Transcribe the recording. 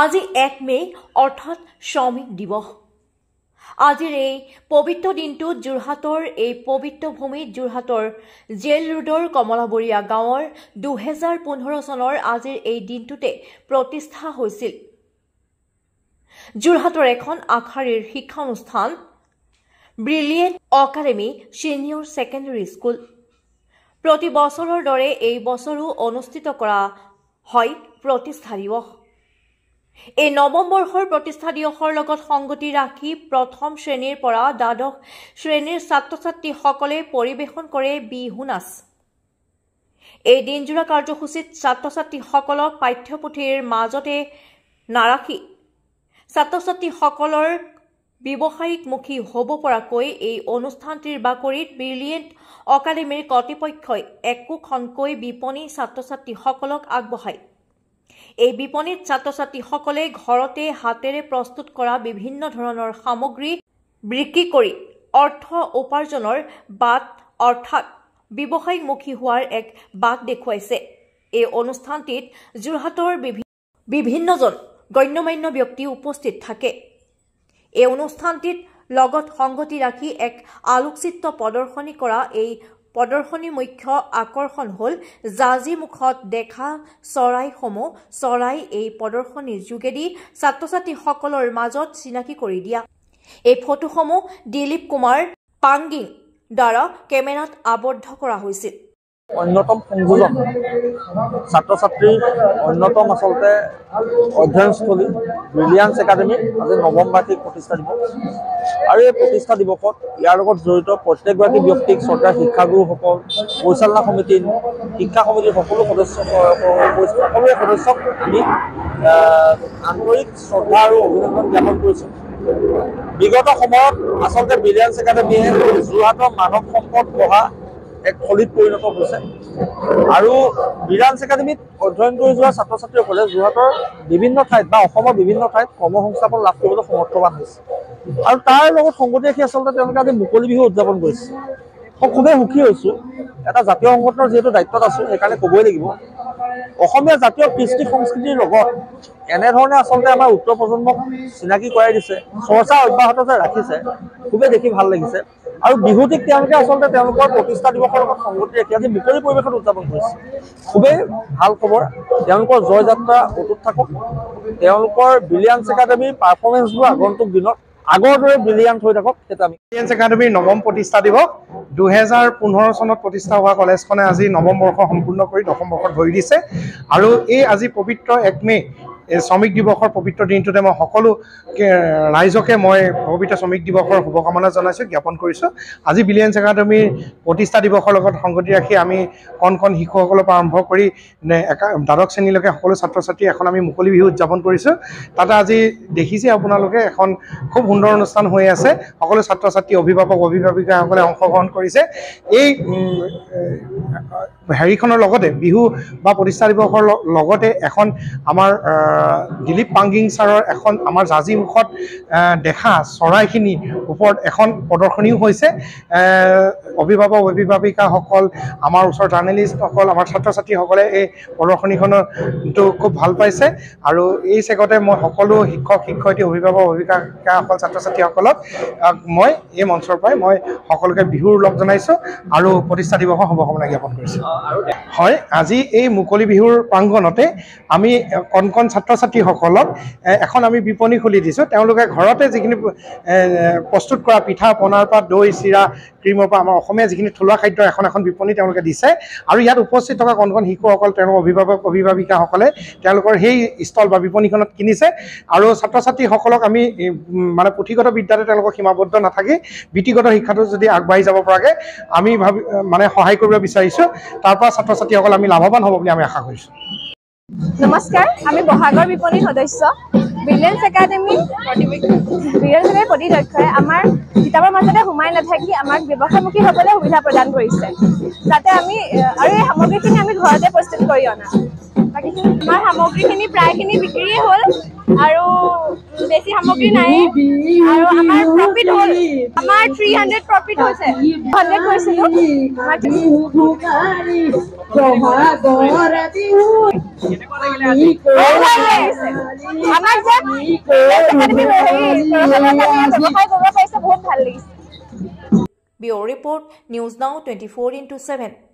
আজি 1 মে অৰ্থাৎ শ্ৰমিক দিৱস। আজিৰ এই পবিত্ৰ দিনটোত যোৰহাটৰ এই পবিত্ৰ ভূমিত যোৰহাটৰ জেল ৰোডৰ কমলাবৰীয়া গাঁৱৰ 2015 চনৰ আজিৰ এই দিনটোতে প্ৰতিষ্ঠা হৈছিল যোৰহাটৰ এখন আগশাৰীৰ শিক্ষানুষ্ঠান brilliant academy senior secondary school. প্ৰতি বছৰৰ দৰে এই বছৰো অনুষ্ঠিত কৰা হয় প্ৰতিষ্ঠা দিৱস। এই নৱম বৰ্ষৰ প্ৰতিষ্ঠা দিৱসৰ লগত সংগতি ৰাখি প্ৰথম শ্ৰেণীৰ পৰা দ্বাদশ শ্ৰেণীৰ ছাত্ৰ ছাত্ৰীসকলে পৰিৱেশন কৰে বিহু নাচ। এই দিনজোৰা কাৰ্যসূচীত ছাত্ৰ ছাত্ৰীসকলক পাঠ্যপুথিৰ মাজতে নাৰাখি ছাত্ৰ ছাত্ৰীসকলৰ ব্যৱসায়িকমুখী হ'ব পৰাকৈ এই অনুষ্ঠানটিৰ বাকৰিত ব্ৰিলিয়েণ্ট একাডেমীৰ কৰ্তৃপক্ষই একোখনকৈ বিপণী ছাত্ৰ ছাত্ৰীসকলক আগবঢ়ায়। এই বিপণীত ছাত্ৰ ছাত্ৰীসকলে ঘৰতে হাতেৰে প্ৰস্তুত কৰা বিভিন্ন ধৰণৰ সামগ্ৰী বিক্ৰী কৰি অৰ্থ উপাৰ্জনৰ বাট অৰ্থাৎ ব্যৱসায়িকমুখী হোৱাৰ এক বাট দেখুৱাইছে। এই অনুষ্ঠানটিত যোৰহাটৰ বিভিন্নজন গণ্যমান্য ব্যক্তি উপস্থিত থাকে। এই অনুষ্ঠানটিত লগত সংগতি ৰাখি এক আলোকচিত্ৰ প্ৰদৰ্শনী কৰা এই প্ৰদৰ্শনীৰ মুখ্য আকৰ্ষণ হ'ল জাজি মুখত দেখা চৰাইসমূহ চৰাই এই প্ৰদৰ্শনীৰ যোগেদি ছাত্ৰ ছাত্ৰীসকলৰ মাজত চিনাকি কৰি দিয়া। এই ফটোসমূহ দিলীপ কুমাৰ পাংগিং দ্বাৰা কেমেৰাত আবদ্ধ কৰা হৈছিল। অন্যতম সংযোজন ছাত্ৰ ছাত্ৰীৰ অন্যতম আচলতে অধ্যয়নস্থলী ব্ৰিলিয়েণ্ট একাডেমী আজি নৱম বাৰ্ষিক প্ৰতিষ্ঠা দিৱস। আৰু এই প্ৰতিষ্ঠা দিৱসত ইয়াৰ লগত জড়িত প্ৰত্যেকগৰাকী ব্যক্তিক চৰকাৰী শিক্ষাগুৰুসকল, পৰিচালনা সমিতিৰ শিক্ষা সমিতিৰ সকলোৰে সদস্যক আমি আন্তৰিক শ্ৰদ্ধা আৰু অভিনন্দন জ্ঞাপন কৰিছোঁ। বিগত সময়ত আচলতে ব্ৰিলিয়েণ্ট একাডেমীয়ে যোৰহাটৰ মানৱ সম্পদ গঢ়া এক থলীত পৰিণত হৈছে আৰু ব্ৰিলিয়েণ্ট একাডেমীত অধ্যয়ন কৰি যোৱা ছাত্ৰ ছাত্ৰীসকলে যোৰহাটৰ বিভিন্ন ঠাইত বা অসমৰ বিভিন্ন ঠাইত কৰ্মসংস্থাপন লাভ কৰিবলৈ সমৰ্থবান হৈছে। আৰু তাৰ লগত সংগতি ৰাখি আচলতে তেওঁলোকে আজি মুকলি বিহু উদযাপন কৰিছে। মই খুবেই সুখী হৈছোঁ। এটা জাতীয় সংগঠনৰ যিহেতু দায়িত্বত আছোঁ সেইকাৰণে ক'বই লাগিব, অসমীয়া জাতীয় কৃষ্টি সংস্কৃতিৰ লগত এনেধৰণে আচলতে আমাৰ উত্তৰ প্ৰজন্মক চিনাকি কৰাই দিছে, চৰ্চা অব্যাহত যে ৰাখিছে, খুবেই দেখি ভাল লাগিছে। আৰু বিহুটিক তেওঁলোকে আচলতে তেওঁলোকৰ প্ৰতিষ্ঠা দিৱসৰ লগত সংগতি ৰাখি আজি মুকলি পৰিৱেশত উদযাপন কৰিছে। খুবেই ভাল খবৰ। তেওঁলোকৰ জয় যাত্ৰা অটুট থাকক। তেওঁলোকৰ ব্ৰিলিয়েণ্ট একাডেমীৰ পাৰফৰ্মেঞ্চবোৰ আগন্তুক দিনত আগৰ দৰে ব্ৰিলিয়েণ্ট হৈ থাকক। সেইটো আমি ব্ৰিলিয়েণ্ট একাডেমীৰ নৱম প্ৰতিষ্ঠা দিৱস 2015 চনত প্ৰতিষ্ঠা হোৱা কলেজখনে আজি নৱম বৰ্ষ সম্পূৰ্ণ কৰি দশম বৰ্ষত ভৰি দিছে। আৰু এই আজি পবিত্ৰ 1 মে শ্ৰমিক দিৱসৰ পবিত্ৰ দিনটোতে মই সকলো ৰাইজকে মই পবিত্ৰ শ্ৰমিক দিৱসৰ শুভকামনা জনাইছোঁ, জ্ঞাপন কৰিছোঁ। আজি ব্ৰিলিয়েণ্ট একাডেমীৰ প্ৰতিষ্ঠা দিৱসৰ লগত সংগতি ৰাখি আমি কণ শিশুসকলৰ পৰা আৰম্ভ কৰি দ্বাদশ শ্ৰেণীলৈকে সকলো ছাত্ৰ ছাত্ৰী এখন আমি মুকলি বিহু উদযাপন কৰিছোঁ। তাতে আজি দেখিছে আপোনালোকে এখন খুব সুন্দৰ অনুষ্ঠান হৈ আছে। সকলো ছাত্ৰ ছাত্ৰী অভিভাৱক অভিভাৱিকাসকলে অংশগ্ৰহণ কৰিছে। এই হেৰিখনৰ লগতে বিহু বা প্ৰতিষ্ঠা দিৱসৰ লগতে এখন আমাৰ দিলীপ পাংগিং ছাৰৰ এখন আমাৰ জাজি মুখত দেখা চৰাইখিনিৰ ওপৰত এখন প্ৰদৰ্শনীও হৈছে। অভিভাৱক অভিভাৱিকাসকল, আমাৰ ওচৰৰ জাৰ্নেলিষ্টসকল, আমাৰ ছাত্ৰ ছাত্ৰীসকলে এই প্ৰদৰ্শনীখনটো খুব ভাল পাইছে। আৰু এই চেগতে মই সকলো শিক্ষক শিক্ষয়িত্ৰী অভিভাৱক অভিভাৱিকাসকল ছাত্ৰ ছাত্ৰীসকলক মই এই মঞ্চৰ পৰাই মই সকলোকে বিহুৰ লগ জনাইছোঁ আৰু প্ৰতিষ্ঠা দিৱসৰ শুভকামনা জ্ঞাপন কৰিছোঁ। হয়, আজি এই মুকলি বিহুৰ প্ৰাংগণতে আমি কণ ছাত্ৰ ছাত্ৰীসকলক এখন আমি বিপণী খুলি দিছোঁ। তেওঁলোকে ঘৰতে যিখিনি প্ৰস্তুত কৰা পিঠা পনাৰ পৰা দৈ চিৰা ক্ৰীমৰ পৰা আমাৰ অসমীয়া যিখিনি থলুৱা খাদ্য এখন বিপণী তেওঁলোকে দিছে। আৰু ইয়াত উপস্থিত থকা কণ শিশুসকল, তেওঁলোকৰ অভিভাৱক অভিভাৱিকাসকলে তেওঁলোকৰ সেই ষ্টল বা বিপণীখনত কিনিছে। আৰু ছাত্ৰ ছাত্ৰীসকলক আমি মানে পুথিগত বিদ্যাতে তেওঁলোকক সীমাবদ্ধ নাথাকি বৃত্তিগত শিক্ষাটো যদি আগবাঢ়ি যাব পৰাকৈ আমি মানে সহায় কৰিব বিচাৰিছোঁ। তাৰ পৰা ছাত্ৰ ছাত্ৰীসকল আমি লাভৱান হ'ব বুলি আমি আশা কৰিছোঁ। নমস্কাৰ, আমি বহাগৰ বিপণীৰ সদস্য। ব্ৰিলিয়েণ্ট একাডেমীৰ প্ৰতিদক্ষই আমাৰ কিতাপৰ মাজতে সোমাই নাথাকি আমাক ব্যৱসায়মুখী হ'বলৈ সুবিধা প্ৰদান কৰিছে, যাতে আমি আৰু এই সামগ্ৰীখিনি আমি ঘৰতে প্ৰস্তুত কৰি অনা। আমাৰ সামগ্ৰীখিনি প্ৰায়খিনি বিক্ৰীয়ে হ'ল আৰু বেছি সামগ্ৰী নাই আৰু আমাৰ প্ৰফিট হ'ল আমাৰ 300 প্ৰফিট হৈছে 100 কৈছিলোঁ আমাৰ বহুত ভাল লাগিছে Bureau Report, News Now 24/7.